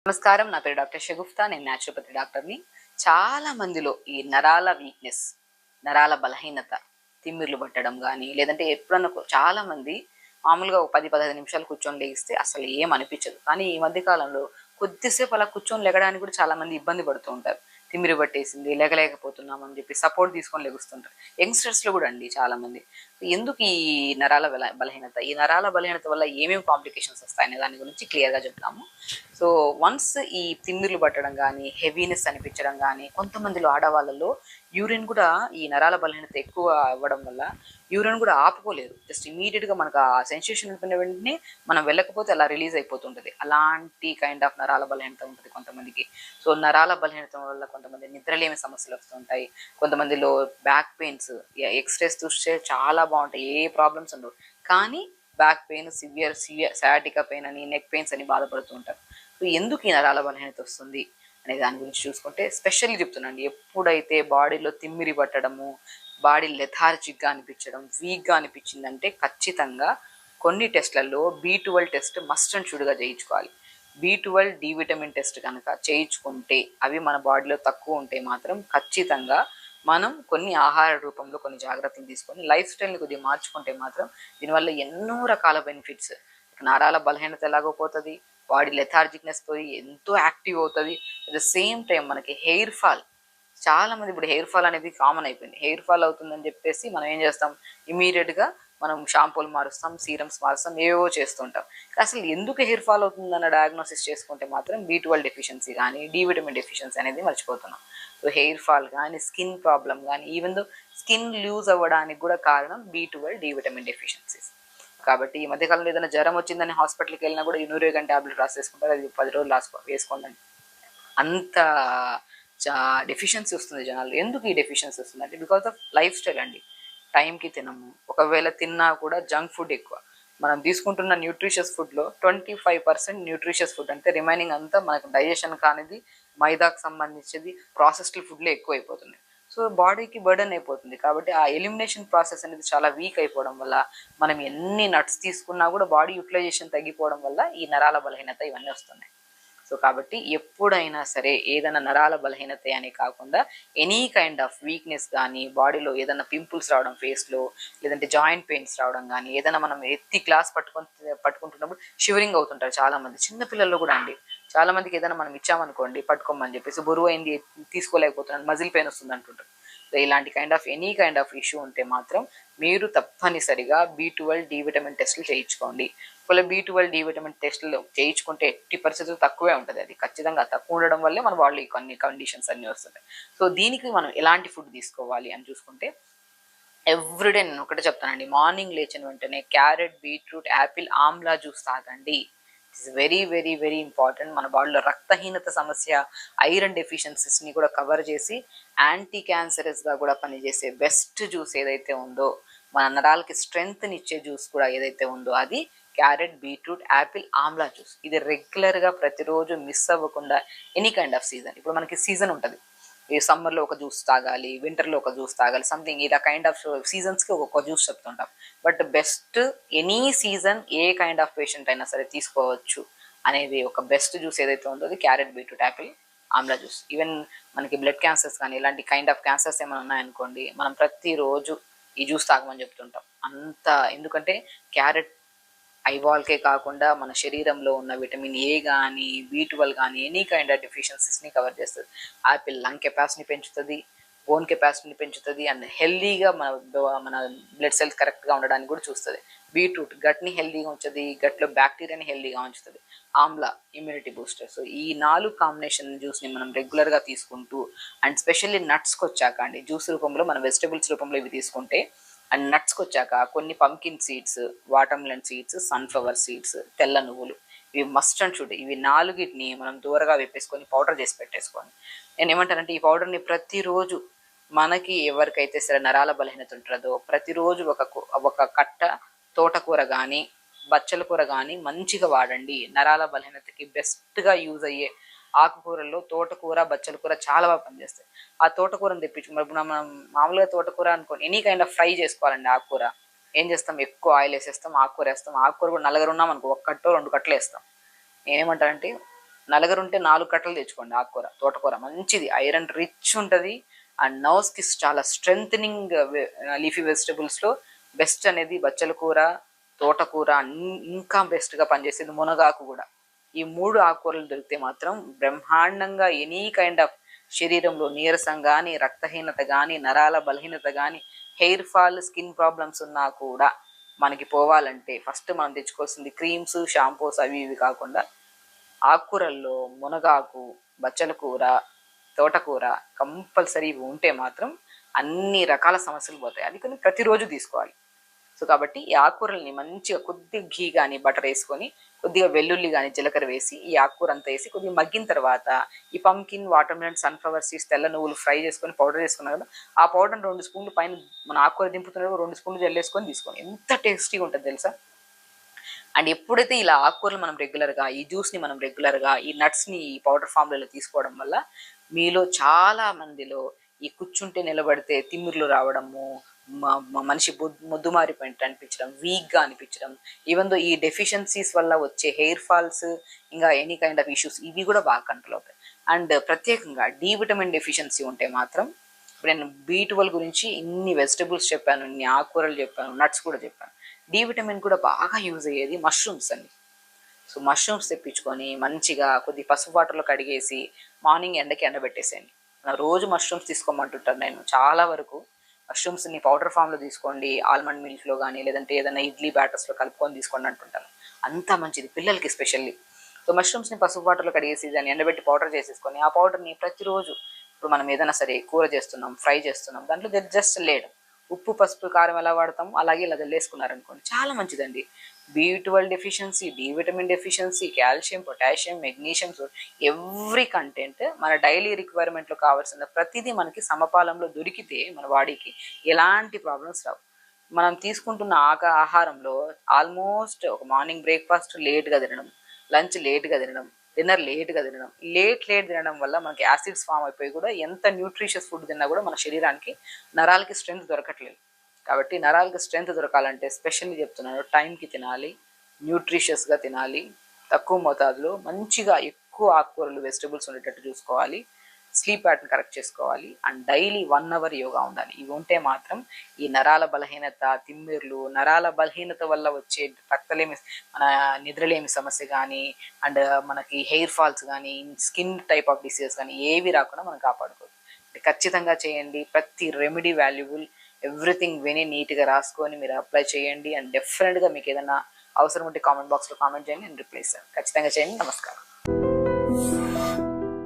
నమస్కారం. నా పేరు డాక్టర్ షగుఫ్తా. నేను న్యాచురోపతి డాక్టర్ని. చాలా మందిలో ఈ నరాల వీక్‌నెస్, నరాల బలహీనత, తిమ్మిర్లు పట్టడం గానీ, లేదంటే ఎప్పుడన్నా చాలా మంది మామూలుగా ఒక 10, 15 నిమిషాలు కూర్చొని లెగిస్తే అసలు ఏం అనిపించదు. కానీ ఈ మధ్య కాలంలో కొద్దిసేపు అలా కూర్చొని లెగడానికి కూడా చాలా మంది ఇబ్బంది పడుతూ ఉంటారు. తిమ్మిరి పట్టేసింది, లెగలేకపోతున్నాం అని చెప్పి సపోర్ట్ తీసుకొని లెగుస్తుంటారు. యంగ్‌స్టర్స్‌లో కూడా అండి చాలామంది. ఎందుకు ఈ నరాల బలహీనత? ఈ నరాల బలహీనత వల్ల ఏమేమి కాంప్లికేషన్స్ వస్తాయనే దాని గురించి క్లియర్‌గా చెప్తాము. సో వన్స్ ఈ తిమ్మిర్లు పట్టడం కానీ, హెవీనెస్ అనిపించడం కానీ, కొంతమందిలో ఆడవాళ్ళలో యూరిన్ కూడా ఈ నరాల బలహీనత ఎక్కువ అవ్వడం వల్ల యూరిన్ కూడా ఆపుకోలేరు. జస్ట్ ఇమీడియట్‌గా మనకు ఆ సెన్సేషన్ ఉంటున్న వెంటనే మనం వెళ్ళకపోతే అలా రిలీజ్ అయిపోతుంటది. అలాంటి కైండ్ ఆఫ్ నరాల బలహీనత ఉంటుంది కొంతమందికి. సో నరాల బలహీనత వల్ల కొంతమంది నిద్రలేమి సమస్యలు వస్తుంటాయి. కొంతమందిలో బ్యాక్ పెయిన్స్, ఎక్స్‌రేస్ చూస్తే చాలా బాగుంటాయి. ఏ ప్రాబ్లమ్స్ ఉండవు. కానీ back pain, severe sciatica pain అని, నెక్ పెయిన్స్ అని బాధపడుతూ ఉంటారు. సో ఎందుకు ఈ నరాల బలహీనత వస్తుంది అనే దాని గురించి చూసుకుంటే స్పెషల్లీ చెప్తున్నాండి. ఎప్పుడైతే బాడీలో తిమ్మిరి పట్టడము, బాడీ లెథార్జిక్గా అనిపించడం, వీక్గా అనిపించిందంటే ఖచ్చితంగా కొన్ని టెస్ట్లలో B12 టెస్ట్ మస్ట్ అండ్ షుడ్గా చేయించుకోవాలి. B12 డి విటమిన్ టెస్ట్ కనుక చేయించుకుంటే అవి మన బాడీలో తక్కువ ఉంటే మాత్రం ఖచ్చితంగా మనం కొన్ని ఆహార రూపంలో కొన్ని జాగ్రత్తలు తీసుకొని లైఫ్ స్టైల్ని కొద్దిగా మార్చుకుంటే మాత్రం దీనివల్ల ఎన్నో రకాల బెనిఫిట్స్. నరాల బలహీనత ఎలాగో పోతుంది, బాడీ లెథార్జిక్నెస్ పోయి ఎంతో యాక్టివ్ అవుతుంది. అట్ ద సేమ్ టైం మనకి హెయిర్ ఫాల్, చాలా మంది ఇప్పుడు హెయిర్ ఫాల్ అనేది కామన్ అయిపోయింది. హెయిర్ ఫాల్ అవుతుందని చెప్పేసి మనం ఏం చేస్తాం, ఇమీడియట్గా మనం షాంపూలు మారుస్తాం, సీరమ్స్ మారుస్తాం, ఏవేవో చేస్తుంటాం. అసలు ఎందుకు హెయిర్ ఫాల్ అవుతుందన్న డయాగ్నోసిస్ చేసుకుంటే మాత్రం B12 డెఫిషియన్సీ కానీ, డి విటమిన్ డెఫిషియన్సీ అనేది మర్చిపోతున్నాం. సో హెయిర్ ఫాల్ కానీ, స్కిన్ ప్రాబ్లం కానీ, ఈవెన్ దో స్కిన్ లూజ్ అవ్వడానికి కూడా కారణం B12 డి విటమిన్ డెఫిషియన్సీస్. కాబట్టి ఈ మధ్యకాలంలో ఏదైనా జ్వరం వచ్చిందని హాస్పిటల్కి వెళ్ళినా కూడా యూనూరిగన్ ట్యాబ్లెట్ రాసేసుకుంటారు. అది 10 రోజులు వేసుకోండి. అంత డెఫిషియన్సీ వస్తుంది జనాలు. ఎందుకు ఈ డెఫిషియన్సీ వస్తుంది అంటే బికాస్ ఆఫ్ లైఫ్ స్టైల్ అండి. టైంకి తినము, ఒకవేళ తిన్నా కూడా జంక్ ఫుడ్ ఎక్కువ. మనం తీసుకుంటున్న న్యూట్రిషియస్ ఫుడ్లో 25% న్యూట్రిషియస్ ఫుడ్, అంటే రిమైనింగ్ అంతా మనకు డైజెషన్ కానిది, మైదాకు సంబంధించింది, ప్రాసెస్డ్ ఫుడ్లే ఎక్కువ అయిపోతున్నాయి. సో బాడీకి బర్డెన్ అయిపోతుంది. కాబట్టి ఆ ఎలిమినేషన్ ప్రాసెస్ అనేది చాలా వీక్ అయిపోవడం వల్ల మనం ఎన్ని నట్స్ తీసుకున్నా కూడా బాడీ యూటిలైజేషన్ తగ్గిపోవడం వల్ల ఈ నరాల బలహీనత ఇవన్నీ వస్తున్నాయి. సో కాబట్టి ఎప్పుడైనా సరే ఏదైనా నరాల బలహీనత అనే కాకుండా ఎనీ కైండ్ ఆఫ్ వీక్నెస్ కానీ, బాడీలో ఏదైనా పింపుల్స్ రావడం ఫేస్లో, లేదంటే జాయింట్ పెయిన్స్ రావడం కానీ, ఏదైనా మనం ఎత్తి గ్లాస్ పట్టుకుంటున్నప్పుడు షివరింగ్ అవుతుంటారు చాలామంది. చిన్నపిల్లల్లో కూడా అండి, చాలా మందికి ఏదైనా మనం ఇచ్చామనుకోండి పట్టుకోమని చెప్పేసి, బరువు అయింది తీసుకోలేకపోతున్నాను, మజిల్ పెయిన్ వస్తుంది అంటుంటారు. సో ఇలాంటి kind of any kind of issue ఉంటే మాత్రం మీరు తప్పనిసరిగా B12 డి విటమిన్ టెస్టులు చేయించుకోండి. ఒకవేళ B12 డి విటమిన్ టెస్టులు చేయించుకుంటే 80% తక్కువే ఉంటుంది. అది ఖచ్చితంగా తక్కువ ఉండడం వల్లే మన బాడీ కొన్ని కండిషన్స్ అన్నీ వస్తున్నాయి. సో దీనికి మనం ఎలాంటి ఫుడ్ తీసుకోవాలి అని చూసుకుంటే, ఎవ్రీడే నేను ఒకటే చెప్తానండి, మార్నింగ్ లేచిన వెంటనే carrot, beetroot, apple, amla juice తాగండి. It's very very very important. మన బాడీలో రక్తహీనత సమస్య, ఐరన్ డెఫిషియన్సీస్ని కూడా కవర్ చేసి యాంటీ క్యాన్సరస్గా కూడా పనిచేసే బెస్ట్ జ్యూస్ ఏదైతే ఉందో, మన నరాలకి స్ట్రెంగ్త్ని ఇచ్చే జ్యూస్ కూడా ఏదైతే ఉందో అది carrot, beetroot, apple, amla juice. ఇది రెగ్యులర్గా ప్రతిరోజు మిస్ అవ్వకుండా ఎనీ కైండ్ ఆఫ్ సీజన్, ఇప్పుడు మనకి సీజన్ ఉంటుంది, ఈ సమ్మర్లో ఒక జ్యూస్ తాగాలి, వింటర్లో ఒక జ్యూస్ తాగాలి, సంథింగ్ ఇలా కైండ్ ఆఫ్ సీజన్స్కి ఒక్కొక్క జ్యూస్ చెప్తుంటాం. But best any season a kind of patient అయినా సరే తీసుకోవచ్చు అనేది ఒక బెస్ట్ జ్యూస్ ఏదైతే ఉందో అది carrot, beetroot, apple, amla juice. Even మనకి బ్లడ్ క్యాన్సర్స్ కానీ ఇలాంటి కైండ్ ఆఫ్ క్యాన్సర్స్ ఏమైనా ఉన్నాయనుకోండి, మనం ప్రతిరోజు ఈ జ్యూస్ తాగమని చెప్తుంటాం. అంత ఎందుకంటే క్యారెట్ ఐబాల్కే కాకుండా మన శరీరంలో ఉన్న విటమిన్ ఏ కానీ, B12 కానీ ఎనీ కైండ్ ఆఫ్ డెఫిషియన్సీస్ని కవర్ చేస్తుంది. యాపిల్ లంగ్ కెపాసిటీని పెంచుతుంది, బోన్ కెపాసిటీని పెంచుతుంది, అండ్ హెల్దీగా మన బ్లడ్ సెల్స్ కరెక్ట్గా ఉండడానికి కూడా చూస్తుంది. బీట్రూట్ గట్ని హెల్దీగా ఉంచుతుంది, గట్లో బ్యాక్టీరియాని హెల్దీగా ఉంచుతుంది. Amla immunity booster. సో ఈ 4 కాంబినేషన్ జ్యూస్ని మనం రెగ్యులర్గా తీసుకుంటూ, అండ్ స్పెషల్లీ నట్స్కి వచ్చాక అండి, జ్యూస్ రూపంలో మన వెజిటబుల్స్ రూపంలో ఇవి తీసుకుంటే, అండ్ నట్స్కి వచ్చాక కొన్ని pumpkin seeds, watermelon seeds, sunflower seeds, తెల్ల నువ్వులు, ఇవి మస్ట్ అండ్ షుడ్. ఇవి 4ని మనం దూరగా వేపేసుకొని పౌడర్ చేసి పెట్టేసుకోండి. నేను ఏమంటానంటే ఈ పౌడర్ని ప్రతిరోజు మనకి ఎవరికైతే సరే నరాల బలహీనత ఉంటుందో ప్రతిరోజు ఒక కట్ట తోటకూర కానీ, బచ్చల కూర కానీ మంచిగా వాడండి. నరాల బలహీనతకి బెస్ట్గా యూజ్ అయ్యే ఆకుకూరల్లో తోటకూర, బచ్చల కూర చాలా బాగా పనిచేస్తాయి. ఆ తోటకూరను తెప్పించుకుని ఇప్పుడు మనం మామూలుగా తోటకూర అనుకోని ఎనీ కైండ్ ఆఫ్ ఫ్రై చేసుకోవాలండి. ఆకుకూర ఏం చేస్తాం, ఎక్కువ ఆయిల్ వేసేస్తాం, ఆకుకూర వేస్తాం. ఆకుకూర కూడా నలుగురు ఉన్నాం అనుకో, ఒక కట్టో 2 కట్టలు వేస్తాం. నేనేమంటానంటే నలుగురుంటే 4 కట్టలు తెచ్చుకోండి. ఆకుకూర, తోటకూర మంచిది, ఐరన్ రిచ్ ఉంటుంది. అండ్ నర్వ్స్కి చాలా స్ట్రెంథనింగ్ లీఫీ వెజిటబుల్స్లో బెస్ట్ అనేది బచ్చల కూర, తోటకూర, ఇంకా బెస్ట్గా పనిచేసేది మునగాకు కూడా. ఈ 3 ఆకుకూరలు దొరికితే మాత్రం బ్రహ్మాండంగా ఎనీ కైండ్ ఆఫ్ శరీరంలో నీరసం కానీ, రక్తహీనత కానీ, నరాల బలహీనత కానీ, హెయిర్ ఫాల్, స్కిన్ ప్రాబ్లమ్స్ ఉన్నా కూడా మనకి పోవాలంటే ఫస్ట్ మనం తెచ్చుకోవాల్సింది క్రీమ్స్, షాంపూస్ అవి ఇవి కాకుండా ఆకుకూరల్లో మునగాకు, బచ్చల కూర, తోటకూర కంపల్సరీ ఇవి ఉంటే మాత్రం అన్ని రకాల సమస్యలు పోతాయి. అది కానీ ప్రతిరోజు తీసుకోవాలి. సో కాబట్టి ఈ ఆకుకూరల్ని మంచిగా కొద్దిగా ఘీ కానీ బటర్ వేసుకొని, కొద్దిగా వెల్లుల్లి కానీ జీలకర్ర వేసి ఈ ఆకుకూర అంతా వేసి కొద్దిగా మగ్గిన తర్వాత ఈ pumpkin, water melon, sunflower seeds, తెల్ల నువ్వులు ఫ్రై చేసుకొని పౌడర్ చేసుకున్నాం కదా, ఆ పౌడర్ 2 స్పూన్లు పైన మన ఆకుకూర దింపుతున్నప్పుడు 2 స్పూన్లు జల్లేసుకొని తీసుకోండి. ఎంత టేస్టీగా ఉంటుంది తెలుసా. అండ్ ఎప్పుడైతే ఇలా ఆకుకూరలు మనం రెగ్యులర్గా, ఈ జ్యూస్ని మనం రెగ్యులర్గా, ఈ నట్స్ని ఈ పౌడర్ ఫామ్లలో తీసుకోవడం వల్ల మీలో చాలా మందిలో ఈ కూర్చుంటే నిలబడితే తిమ్మిర్లు రావడము, మనిషి మొద్దుమారిపోయినట్టు అనిపించడం, వీక్గా అనిపించడం, ఈవెన్ దో ఈ డెఫిషియన్సీస్ వల్ల వచ్చే హెయిర్ ఫాల్స్, ఇంకా ఎనీ కైండ్ ఆఫ్ ఇష్యూస్ ఇవి కూడా బాగా కంట్రోల్ అవుతాయి. అండ్ ప్రత్యేకంగా డి విటమిన్ డెఫిషియన్సీ ఉంటే మాత్రం, ఇప్పుడు నేను B12 గురించి ఇన్ని వెజిటబుల్స్ చెప్పాను, ఇన్ని ఆకుకూరలు చెప్పాను, నట్స్ కూడా చెప్పాను. డి విటమిన్ కూడా బాగా యూజ్ అయ్యేది మష్రూమ్స్ అండి. సో మష్రూమ్స్ తెప్పించుకొని మంచిగా కొద్ది పసుపు వాటర్లో కడిగేసి మార్నింగ్ ఎండకి ఎండబెట్టేసేయండి. రోజు మష్రూమ్స్ తీసుకోమంటుంటాను నేను. చాలా వరకు మష్రూమ్స్ని పౌడర్ ఫామ్లో తీసుకోండి, ఆల్మండ్ మిల్క్లో కానీ, లేదంటే ఏదైనా ఇడ్లీ బ్యాటర్స్లో కలుపుకొని తీసుకోండి అంటుంటాను. అంత మంచిది పిల్లలకి ఎస్పెషల్లీ. సో మష్రూమ్స్ని పసుపు వాటర్లో కడిగేసి దాన్ని ఎండబెట్టి పౌడర్ చేసేసుకొని ఆ పౌడర్ని ప్రతిరోజు, ఇప్పుడు మనం ఏదైనా సరే కూర చేస్తున్నాం, ఫ్రై చేస్తున్నాం, దాంట్లో జస్ట్ లేయడం, ఉప్పు, పసుపు, కారం ఎలా వాడతాం అలాగే ఇలా జల్లేసుకున్నారనుకోండి, చాలా మంచిదండి. B12 deficiency, D vitamin deficiency, calcium, potassium, magnesium, every content మన డైలీ రిక్వైర్మెంట్లో కావాల్సిన ప్రతిదీ మనకి సమపాలంలో దొరికితే మన బాడీకి ఎలాంటి ప్రాబ్లమ్స్ రావు. మనం తీసుకుంటున్న ఆహారంలో ఆల్మోస్ట్ ఒక మార్నింగ్ బ్రేక్ఫాస్ట్ లేట్గా తినడం, లంచ్ లేట్గా తినడం, డిన్నర్ లేట్గా తినడం, లేట్ తినడం వల్ల మనకి యాసిడ్స్ ఫామ్ అయిపోయి కూడా ఎంత న్యూట్రిషియస్ ఫుడ్ తిన్నా కూడా మన శరీరానికి, నరాలకి స్ట్రెంత్ దొరకట్లేదు. కాబట్టి నరాలకి స్ట్రెంత్ దొరకాలంటే స్పెషల్లీ చెప్తున్నాను, టైంకి తినాలి, న్యూట్రిషియస్గా తినాలి, తక్కువ మోతాదులో మంచిగా ఎక్కువ ఆకుకూరలు, వెజిటబుల్స్ ఉండేటట్టు చూసుకోవాలి, స్లీప్ ప్యాటర్న్ కరెక్ట్ చేసుకోవాలి, అండ్ డైలీ 1 అవర్ యోగా ఉండాలి. ఇవి ఉంటే మాత్రం ఈ నరాల బలహీనత, తిమ్మిర్లు, నరాల బలహీనత వల్ల వచ్చే రక్తలేమి, మన నిద్రలేమి సమస్య కానీ, అండ్ మనకి హెయిర్ ఫాల్స్ కానీ, స్కిన్ టైప్ ఆఫ్ డిసీజెస్ కానీ ఏవి రాకుండా మనం కాపాడుకోవచ్చు. ఖచ్చితంగా చేయండి. ప్రతి రెమెడీ వాల్యుబుల్, ఎవ్రీథింగ్ విని నీట్గా రాసుకొని మీరు అప్లై చేయండి. అండ్ డెఫినెట్గా మీకు ఏదైనా అవసరం ఉంటే కామెంట్ బాక్స్లో కామెంట్ చేయండి, నేను రిప్లై ఇస్తాను. ఖచ్చితంగా చేయండి. నమస్కారం.